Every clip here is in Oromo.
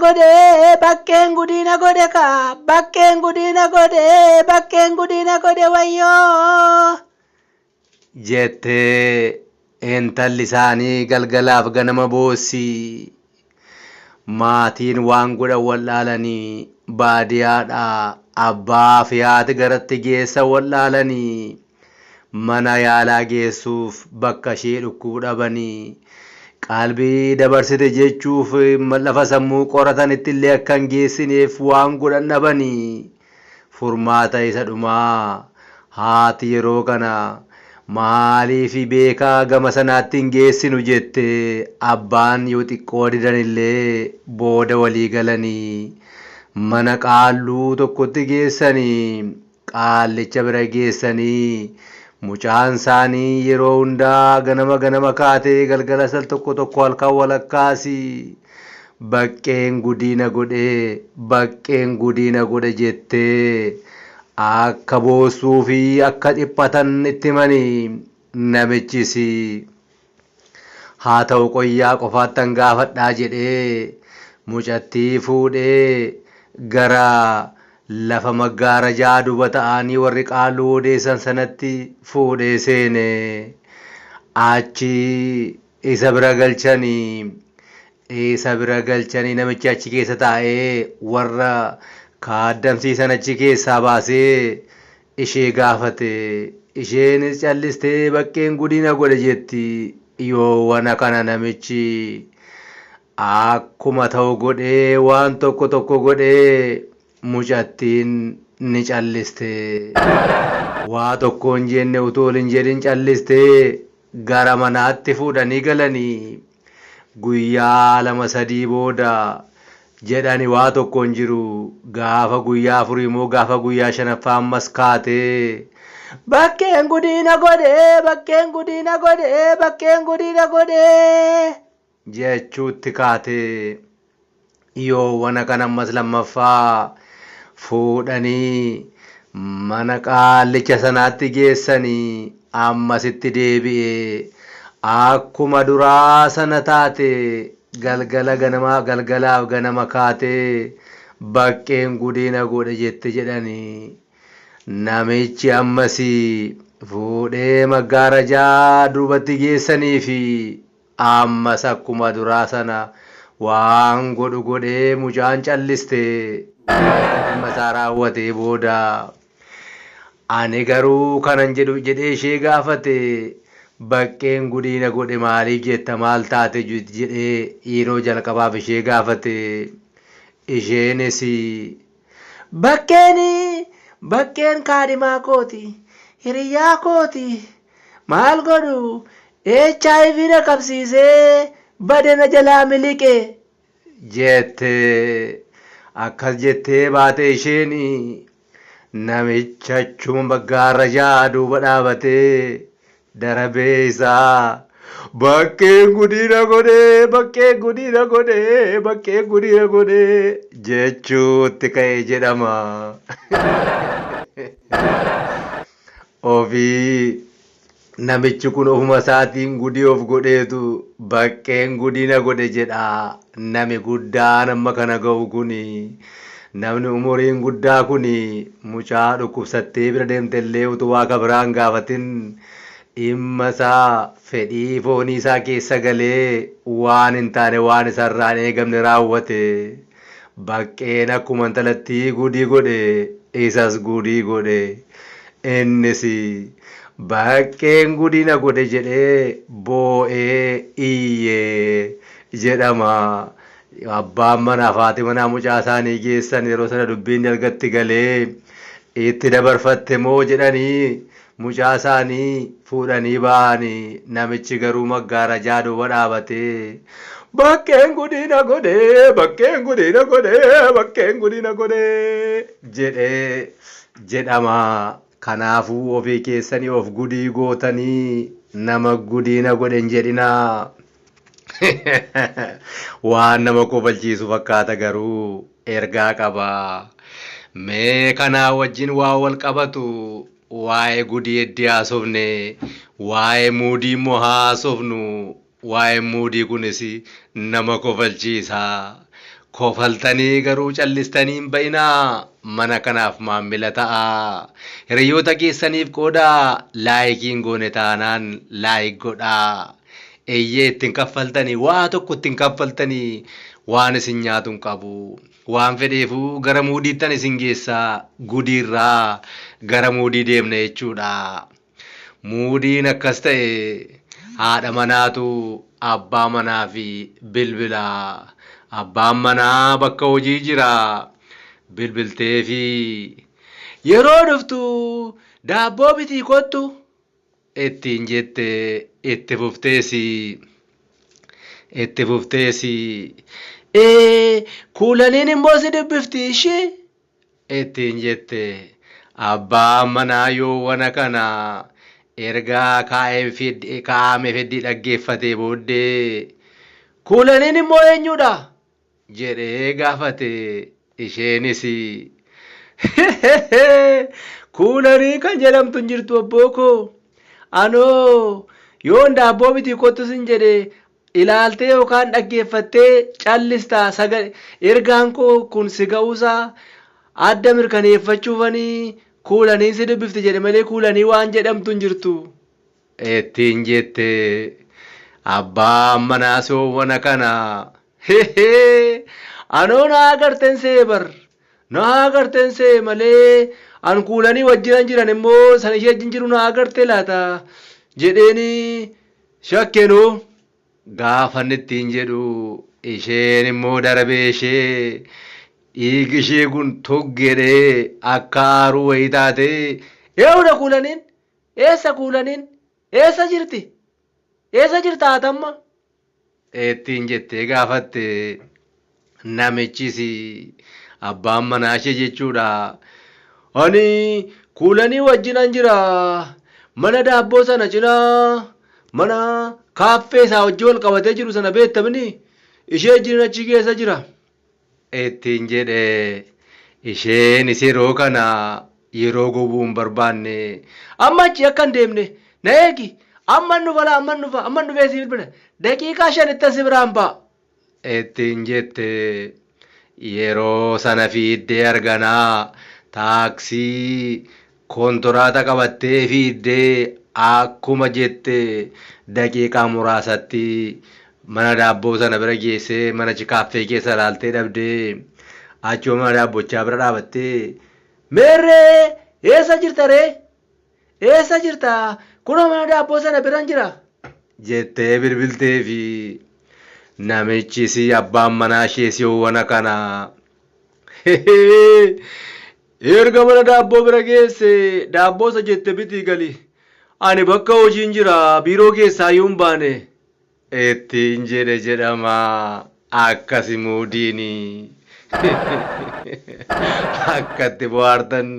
gode wayyoo jettee intalli isaanii galgalaaf ganama boossii. Maatiin waan godhan wallaalanii baadiyyaadhaa abbaa fi haati garatti geessa wallaalanii mana yaalaa geessuuf bakka ishee dhukkuu dhabanii qalbii dabarsite jechuuf lafa sammuu qoratanitti illee akka hin geessineef waan godhan dhabanii furmaata isa dhumaa haati yeroo kana maaliif beekaa gama sanaatti hin geessinu jette abbaan yoo xiqqoo didan illee booda walii galanii mana qaalluu tokkotti geessanii qaallicha bira geessanii mucaan isaanii yeroo hundaa ganama kaatee galgala sal tokko halkan walakkaasii baqqeen gudiina godhe jettee akka boossuu fi akka dhiphatan itti himanii namichis haa ta'u qoyyaa qofaattan gaafadhaa jedhee mucattii fuudhee gara lafa maggaarajaa duuba ta'anii warri qaalluu odeessan sanatti fuudhee seene achi isa bira galchanii namichi achi keessa taa'ee warra kaaddamsiisan achi keessaa baasee ishee gaafate isheenis callistee baqqeen gudiina godhe jetti yoowwana kana namichi akkuma ta'u godhee waan tokko godhee mucattiin ni calliste waa tokko hin jenne utuu hin jedhin calliste gara manaatti fuudhanii galanii guyyaa 2-3 booda jedhani waa tokko hin jiru gaafa guyyaa 4 immoo gaafa guyyaa 5ffaa ammas kaatee baqqeen gudiina godhe jechuutti kaatee yoowwana kan ammas lammaffaa fuudhanii mana qaallicha sanaatti geessanii ammasitti deebi'ee akkuma duraa sana taate galgalaaf ganama kaatee baqqeen gudiina godhe jette jedhanii namichi ammasii fuudhee maggaarajaa duubatti geessanii fi ammas akkuma duraa sana waan godhee mucaan calliste masaa raawwatee booda ani garuu kanan jedhu jedhee ishee gaafate baqqeen gudiina godhe maaliif jetta maal taate jedhee yeroo jalqabaaf ishee gaafate isheenis baqqeen kaadhimaa kooti hiriyyaa kooti maal godhu HIV na qabsiisee badena jalaa miliqe jette akkas jettee baate isheen namicha achuma maggaarajaa duuba dhaabatee darabee isaa baqqeen gudiina godhe jechuutti ka'e jedhama. Ofii namichi kun ofuma isaatiin gudii of godheetu baqqeen gudiina godhe jedha. Nami guddaan amma kana ga'u kuni namni umuriin guddaa kuni mucaa dhukkubsattee bira deemtellee utuu waaqa biraan gaafatin dhimma isaa fedhii foonii isaa keessa galee waan hin taane waan isarraan eegamne raawwate baqqeen akkuma intalattii gudii godhe isas gudii godhe innis baqqeen gudiina godhe jedhee boo'ee iyyee jedhama. Abbaan manaa fi haati manaa mucaa isaanii geessan yeroo sana dubbiin dalgatti galee itti dabarfatte moo jedhanii mucaa isaanii fuudhanii ba'anii namichi garuu maggaarajaa duuba dhaabatee baqqeen gudiina godhe jedhee jedhama. Kanaafuu ofii keessanii of gudii gootanii nama gudiina godhe hin jedhinaa. Waan nama kofalchiisu fakkaata garuu ergaa qaba. Mee kanaa wajjin waa wal qabatu waa'ee gudii heddii haasofne waa'ee muudii immoo haasofnu waa'ee muudii kunis nama kofalchiisa. kofaltanii garuu callistanii hin ba'inaa mana kanaaf maammila ta'a. Hiriyoota keessaniif qoodaa laayikiin goone taanaan laayik godhaa. Eeyyee ittiin kaffaltanii waa tokko ittiin kaffaltanii waan isin nyaatu hin qabu. Waan fedheefuu gara muudiittan isin geessaa gudiirraa gara muudii deemna jechuudha. Muudiin akkas ta'e haadha manaatu abbaa manaa fi bilbila. Abbaan manaa bakka hojii jira bilbiltee fi yeroo dhuftu daabboo bitii kottu ittiin jette itti fufteesi. Kuulaniin immoo si dubbifti ishee ittiin jette. Abbaan manaa yoo wana kana ergaa kaa'ame fedhii dhaggeeffatee booddee kuulaniin immoo eenyudha jedhee gaafate. Isheenis kuulanii kan jedhamtu hin jirtu abboo koo. Anoo yoon daabboo bitii kottu sin jedhe ilaaltee yookaan dhaggeeffattee callistaa ergaan koo kun si ga'uusaa adda mirkaneeffachuufanii kuulanii si dubbifti jedhe malee kuulanii waan jedhamtu hin jirtu ittiin jette. Abbaan manaa soowwana kana anoo naa agarteen see malee an kuulanii wajjinan jiran immoo san ishee wajjin jiru naa agartee laata jedheeni shakkeenoo gaafanni ittiin jedhu. Isheen immoo darbee ishee dhiigi ishee kun toggedhee akka aaruu wayii taate eewudha kuulaniin eessa kuulaniin eessa jirta haatamma ittiin jettee gaafatte. Namichis abbaan manaa ishee jechuudha. Ani kuulanii wajjinan jira mana daabboo sana cinaa mana kaaffee isaa wajji wal qabatee jiru sana beektamni ishee wajjin achi keessa jira ittiin jedhe. Isheenis yeroo kana yeroo gubuu hin barbaanne amma achi akka hin deemne na eegi amman dhufee si bilbila daqiiqaa 5 si biraan ba'a ittiin jette. Yeroo sana fiiddee arganaa taaksii kontoraata qabattee fiiddee akkuma jette daqiiqaa muraasatti mana daabboo sana bira geessee mana kaaffee keessa ilaaltee dhabdee achuma mana daabbochaa bira dhaabattee meerree eessa jirta kunoo mana daabboo sana biran jira jettee bilbiltee fi namichis abbaan manaa ishees yoowwana kana erga mana daabboo bira geesse daabboo isa jette bitii gali ani bakka hojiin jira biiroo keessaa yuun baane ittiin jedhe jedhama. Akkasi muudiini akkatti bohaartan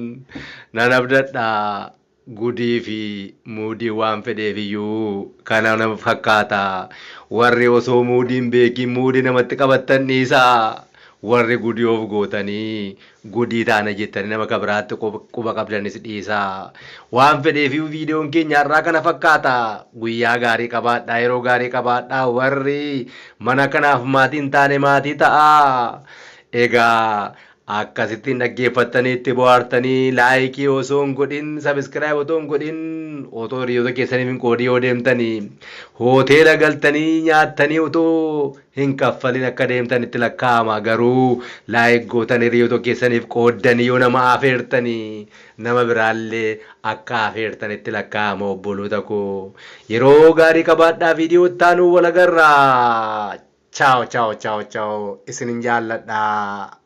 nan abdadha. Gudii fi muudii waan fedheefiyyuu kana nama fakkaata. Warri osoo muudiin beekin muudii namatti qabattan dhiisaa. Warri gudii of gootanii gudii taana jettanii nama kabiraatti quba qabdanis dhiisaa. Waan fedheefiyyuu viidiyoon keenya har'aa kana fakkaata. Guyyaa gaarii qabaadhaa, yeroo gaarii qabaadhaa. Warri mana kanaaf maatii hin taane maatii ta'a. Egaa akkasittiin dhaggeeffattanii itti bohaartanii laayikii osoo hin godhin sabiskiraayib otoo hin godhin otoo hiriyoota keessaniif hin qoodii yoo deemtanii hoteela galtanii nyaattanii otoo hin kaffalin akka deemtan itti lakkaa'ama. Garuu laayik gootan hiriyoota keessaniif qooddanii yoo nama afeertanii nama biraallee akka afeertan itti lakkaa'ama. Obboloota koo yeroo gaarii qabaadhaa. Viidiyoo itti aanu wal agarraa. Ciao isinin jaalladhaa.